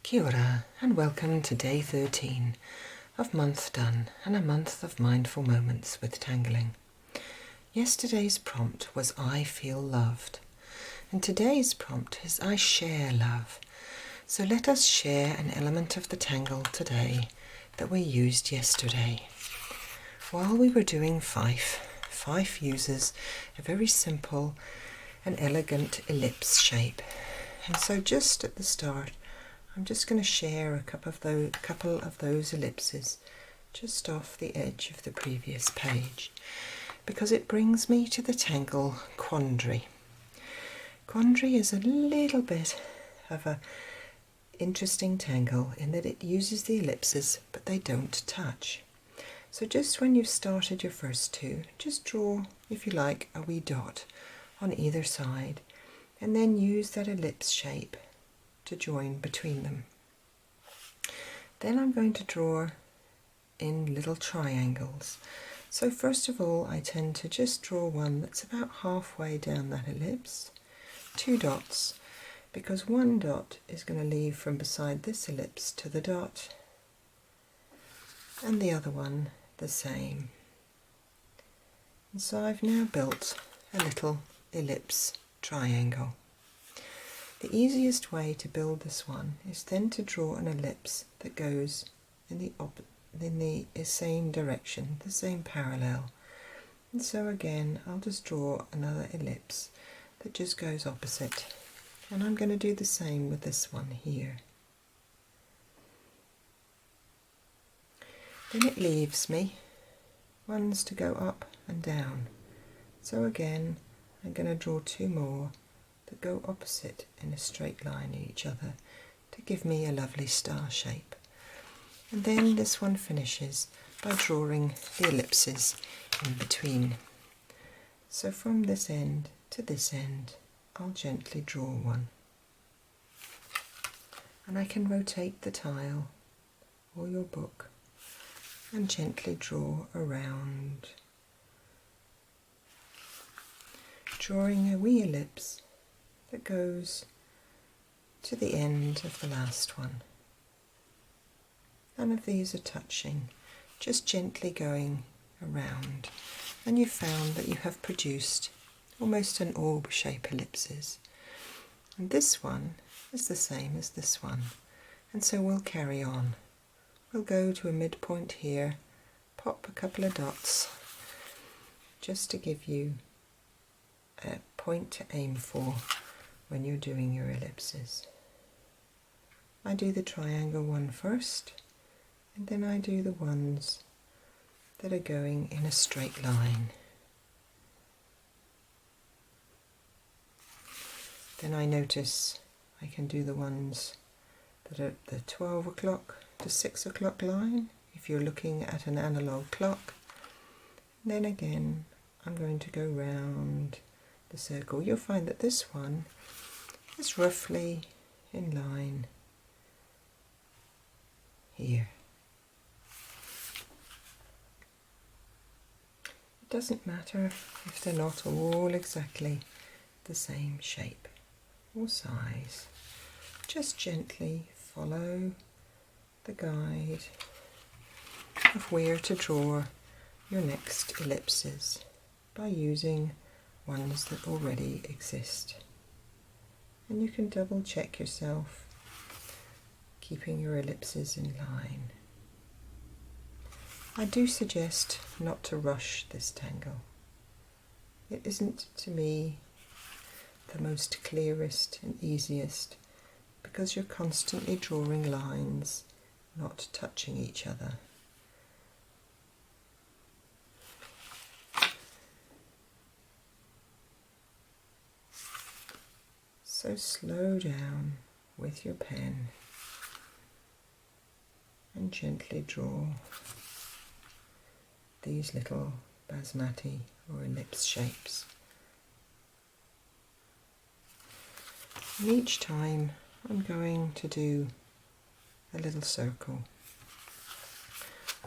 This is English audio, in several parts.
Kia ora and welcome to day 13 of Month Done and a month of mindful moments with tangling. Yesterday's prompt was I feel loved and today's prompt is I share love. So let us share an element of the tangle today that we used yesterday. While we were doing Fife uses a very simple and elegant ellipse shape. And so just at the start I'm just going to share a couple of those ellipses just off the edge of the previous page because it brings me to the tangle Quandary. Quandary is a little bit of an interesting tangle in that it uses the ellipses but they don't touch. So just when you've started your first two, just draw, if you like, a wee dot on either side and then use that ellipse shape to join between them. Then I'm going to draw in little triangles. So first of all I tend to just draw one that's about halfway down that ellipse, two dots, because one dot is going to leave from beside this ellipse to the dot and the other one the same. And so I've now built a little ellipse triangle. The easiest way to build this one is then to draw an ellipse that goes in the same direction, the same parallel. And so again, I'll just draw another ellipse that just goes opposite. And I'm going to do the same with this one here. Then it leaves me ones to go up and down. So again, I'm going to draw two more that go opposite in a straight line to each other to give me a lovely star shape. And then this one finishes by drawing the ellipses in between. So from this end to this end I'll gently draw one. And I can rotate the tile or your book and gently draw around, drawing a wee ellipse that goes to the end of the last one. None of these are touching, just gently going around, and you've found that you have produced almost an orb shape ellipses. And this one is the same as this one, and so we'll carry on. We'll go to a midpoint here, pop a couple of dots just to give you a point to aim for when you're doing your ellipses. I do the triangle one first, and then I do the ones that are going in a straight line. Then I notice I can do the ones that are the 12 o'clock to 6 o'clock line if you're looking at an analog clock. And then again I'm going to go round the circle. You'll find that this one is roughly in line here. It doesn't matter if they're not all exactly the same shape or size. Just gently follow the guide of where to draw your next ellipses by using ones that already exist. And you can double check yourself, keeping your ellipses in line. I do suggest not to rush this tangle. It isn't, to me, the most clearest and easiest because you're constantly drawing lines, not touching each other. So slow down with your pen and gently draw these little basmati or ellipse shapes. And each time I'm going to do a little circle.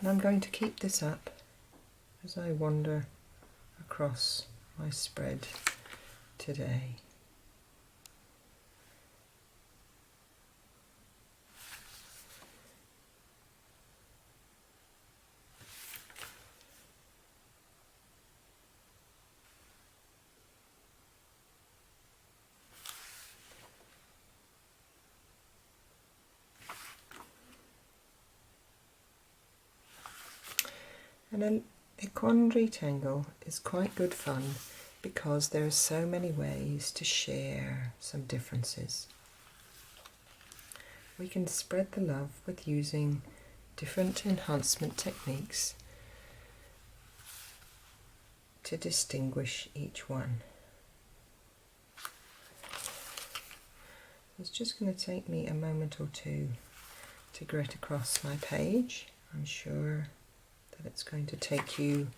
And I'm going to keep this up as I wander across my spread today. And a quandary tangle is quite good fun because there are so many ways to share some differences. We can spread the love with using different enhancement techniques to distinguish each one. It's just going to take me a moment or two to get across my page. I'm sure that it's going to take you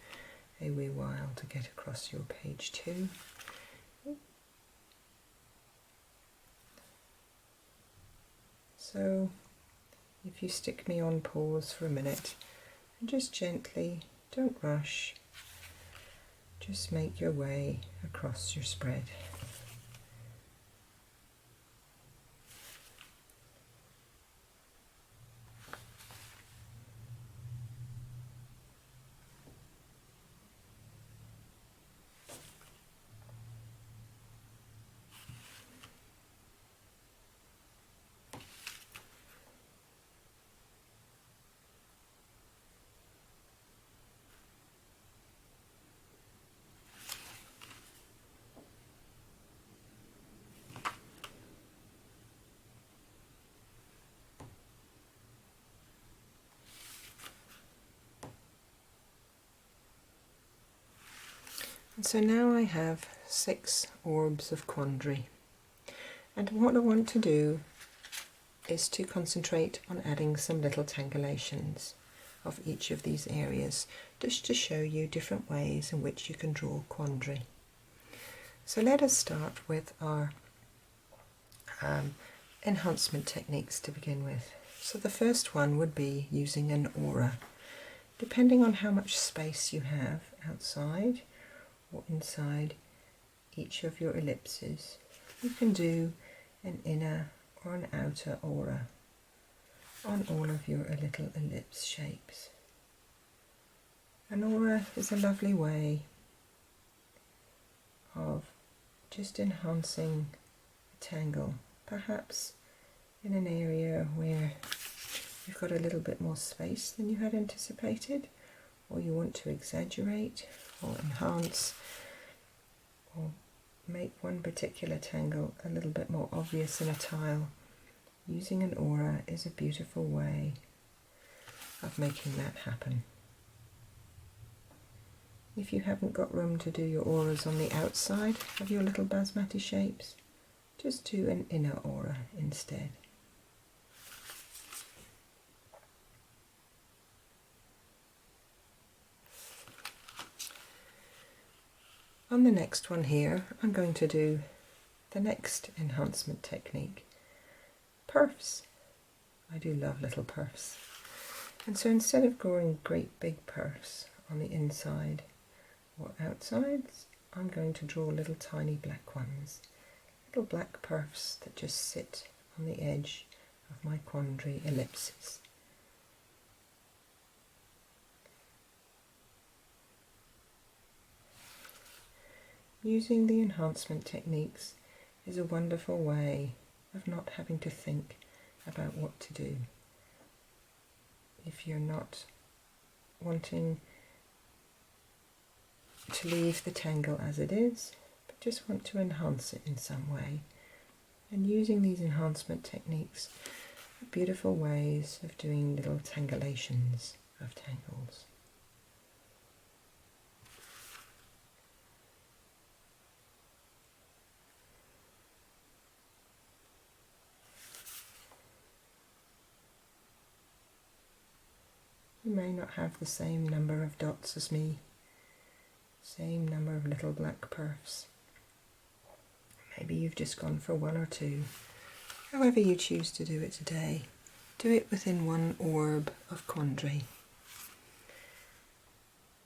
a wee while to get across your page too. So if you stick me on pause for a minute and just gently, don't rush, just make your way across your spread. And so now I have 6 orbs of Quandary, and what I want to do is to concentrate on adding some little tangulations of each of these areas, just to show you different ways in which you can draw Quandary. So let us start with our enhancement techniques to begin with. So the first one would be using an aura. Depending on how much space you have outside or inside each of your ellipses, you can do an inner or an outer aura on all of your little ellipse shapes. An aura is a lovely way of just enhancing a tangle, perhaps in an area where you've got a little bit more space than you had anticipated, or you want to exaggerate or enhance or make one particular tangle a little bit more obvious in a tile. Using an aura is a beautiful way of making that happen. If you haven't got room to do your auras on the outside of your little basmati shapes, just do an inner aura instead. On the next one here, I'm going to do the next enhancement technique, perfs. I do love little perfs. And so instead of drawing great big perfs on the inside or outsides, I'm going to draw little tiny black ones, little black perfs that just sit on the edge of my Quandary ellipses. Using the enhancement techniques is a wonderful way of not having to think about what to do. If you're not wanting to leave the tangle as it is, but just want to enhance it in some way, and using these enhancement techniques are beautiful ways of doing little tangulations of tangles. You may not have the same number of dots as me, same number of little black perfs. Maybe you've just gone for 1 or 2. However you choose to do it today, do it within 1 orb of Quandary.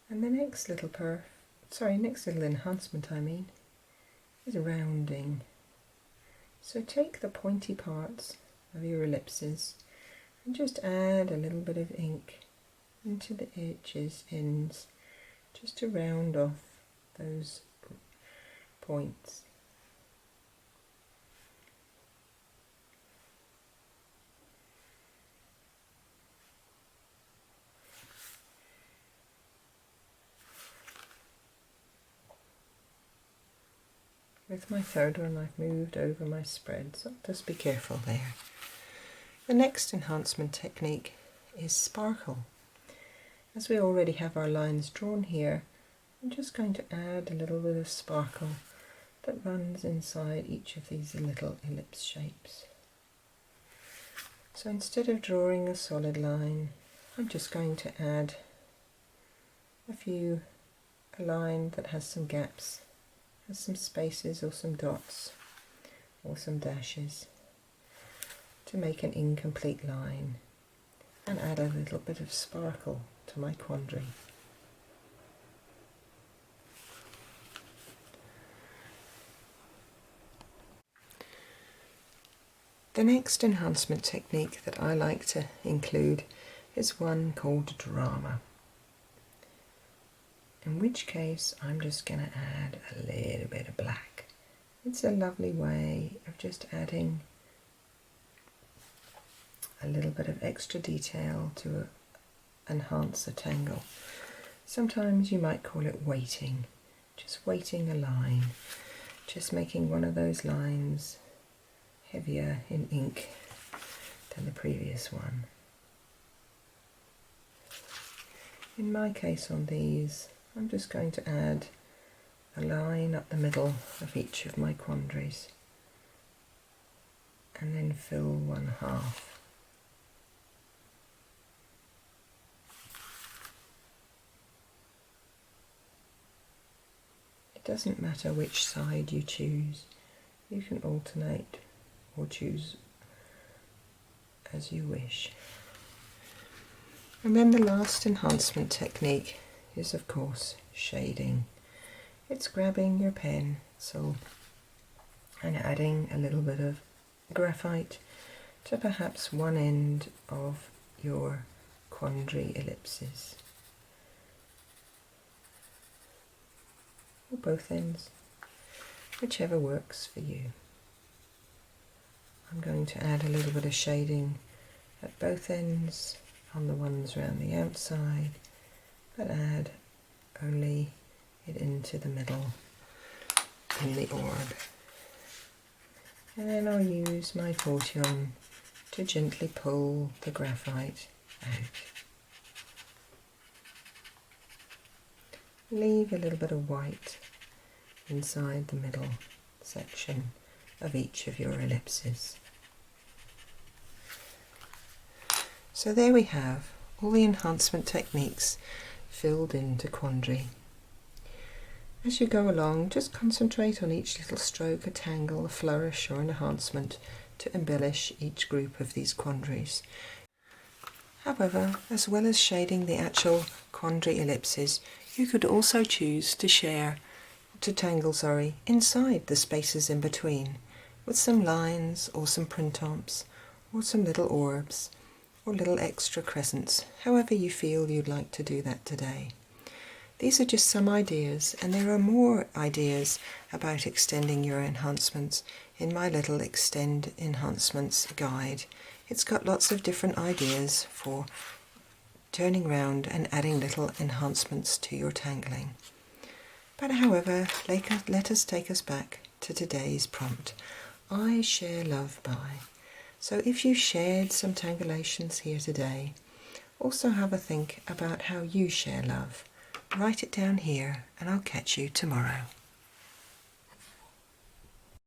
And the next little next little enhancement is rounding. So take the pointy parts of your ellipses and just add a little bit of ink into the ends, just to round off those points. With my third one I've moved over my spread, so just be careful there. The next enhancement technique is sparkle. As we already have our lines drawn here, I'm just going to add a little bit of sparkle that runs inside each of these little ellipse shapes. So instead of drawing a solid line, I'm just going to add a line that has some gaps, has some spaces or some dots or some dashes to make an incomplete line, and add a little bit of sparkle to my quandary. The next enhancement technique that I like to include is one called drama, in which case I'm just going to add a little bit of black. It's a lovely way of just adding a little bit of extra detail to enhance a tangle. Sometimes you might call it weighting, just weighting a line, just making one of those lines heavier in ink than the previous one. In my case on these, I'm just going to add a line up the middle of each of my quandaries and then fill one half. It doesn't matter which side you choose, you can alternate or choose as you wish. And then the last enhancement technique is, of course, shading. It's grabbing your pencil and adding a little bit of graphite to perhaps one end of your quandary ellipses, or both ends, whichever works for you. I'm going to add a little bit of shading at both ends on the ones around the outside, but add only it into the middle in the orb. And then I'll use my tortillon to gently pull the graphite out. Leave a little bit of white inside the middle section of each of your ellipses. So there we have all the enhancement techniques filled into Quandary. As you go along, just concentrate on each little stroke, a tangle, a flourish or an enhancement to embellish each group of these quandaries. However, as well as shading the actual quandary ellipses, you could also choose to tangle inside the spaces in between with some lines or some printemps or some little orbs or little extra crescents, however you feel you'd like to do that today. These are just some ideas, and there are more ideas about extending your enhancements in my little Extend Enhancements guide. It's got lots of different ideas for turning around and adding little enhancements to your tangling. But however, let us take us back to today's prompt. I share love by. So if you shared some tangulations here today, also have a think about how you share love. Write it down here and I'll catch you tomorrow.